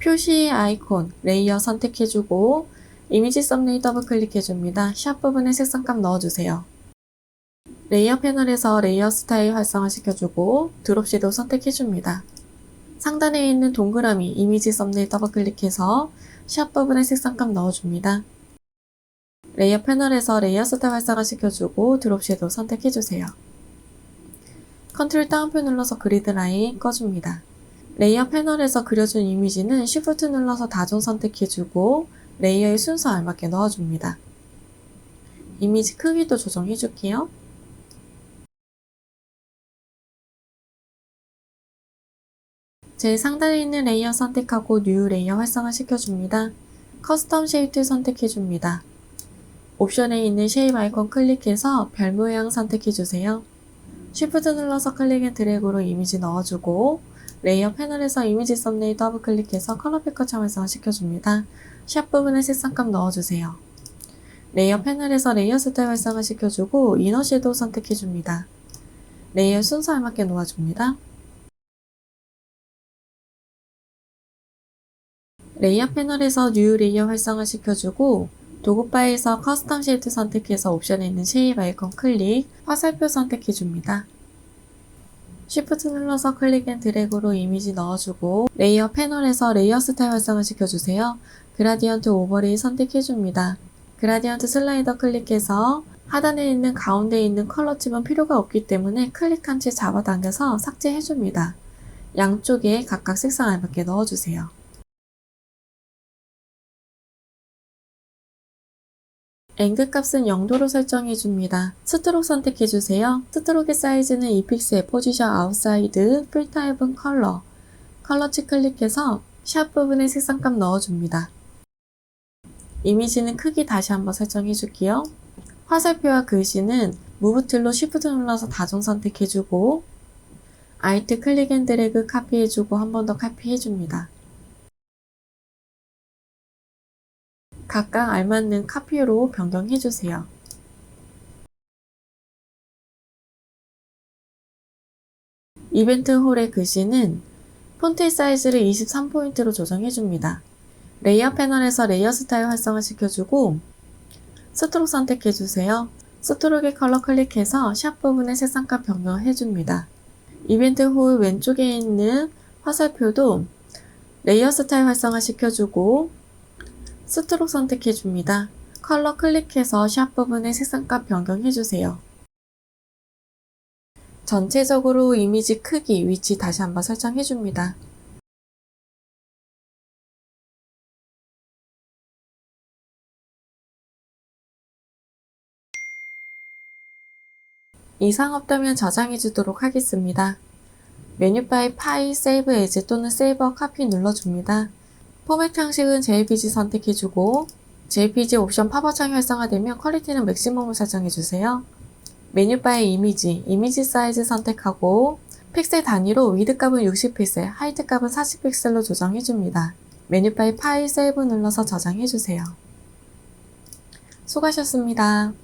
표시 아이콘, 레이어 선택해 주고 이미지 썸네일 더블 클릭해 줍니다. 샵 부분에 색상값 넣어주세요. 레이어 패널에서 레이어 스타일 활성화 시켜주고 드롭 섀도우 선택해 줍니다. 상단에 있는 동그라미 이미지 썸네일 더블 클릭해서 샵 부분에 색상값 넣어줍니다. 레이어 패널에서 레이어 스타일 활성화 시켜주고 드롭 섀도우 선택해 주세요. 컨트롤 다운표 눌러서 그리드 라인 꺼줍니다. 레이어 패널에서 그려준 이미지는 Shift 눌러서 다중 선택해주고 레이어의 순서 알맞게 넣어줍니다. 이미지 크기도 조정해줄게요. 제일 상단에 있는 레이어 선택하고 뉴 레이어 활성화 시켜줍니다. 커스텀 쉐이프 선택해줍니다. 옵션에 있는 쉐입 아이콘 클릭해서 별 모양 선택해주세요. Shift 눌러서 클릭 앤 드래그로 이미지 넣어주고 레이어 패널에서 이미지 썸네일 더블 클릭해서 컬러 피커 활성화 시켜줍니다. 샵 부분에 색상값 넣어주세요. 레이어 패널에서 레이어 스타일 활성화 시켜주고 이너 섀도우 선택해줍니다. 레이어 순서 알맞게 놓아줍니다. 레이어 패널에서 뉴 레이어 활성화 시켜주고 도구 바에서 커스텀 쉐이프 선택해서 옵션에 있는 쉐입 아이콘 클릭, 화살표 선택해줍니다. Shift 눌러서 클릭 앤 드래그로 이미지 넣어주고 레이어 패널에서 레이어 스타일 활성화 시켜주세요. 그라디언트 오버레이 선택해줍니다. 그라디언트 슬라이더 클릭해서 하단에 있는 가운데에 있는 컬러 칩은 필요가 없기 때문에 클릭한 채 잡아당겨서 삭제해줍니다. 양쪽에 각각 색상 알맞게 넣어주세요. 앵글 값은 0도로 설정해줍니다. 스트록 선택해주세요. 스트록의 사이즈는 2픽셀, 포지션 아웃사이드, 필타입은 컬러, 컬러치 클릭해서 샵 부분에 색상값 넣어줍니다. 이미지는 크기 다시 한번 설정해줄게요. 화살표와 글씨는 무브 툴로 Shift 눌러서 다중 선택해주고 Alt 클릭 앤 드래그 카피해주고 한 번 더 카피해줍니다. 각각 알맞는 카피로 변경해주세요. 이벤트 홀의 글씨는 폰트의 사이즈를 23포인트로 조정해줍니다. 레이어 패널에서 레이어 스타일 활성화 시켜주고 스트록 선택해주세요. 스트록의 컬러 클릭해서 샵 부분에 색상값 변경해줍니다. 이벤트 홀 왼쪽에 있는 화살표도 레이어 스타일 활성화 시켜주고 스트록 선택해줍니다. 컬러 클릭해서 샵 부분에 색상값 변경해주세요. 전체적으로 이미지 크기, 위치 다시 한번 설정해줍니다. 이상 없다면 저장해 주도록 하겠습니다. 메뉴바의 파일, 세이브 에즈 또는 세이버 카피 눌러줍니다. 포맷 형식은 JPG 선택해주고 JPG 옵션 팝업 창이 활성화되면 퀄리티는 맥시멈을 설정해주세요. 메뉴바의 이미지 사이즈 선택하고 픽셀 단위로 위드 값은 60픽셀, 하이트 값은 40픽셀로 조정해줍니다. 메뉴바의 파일, 세이브 눌러서 저장해주세요. 수고하셨습니다.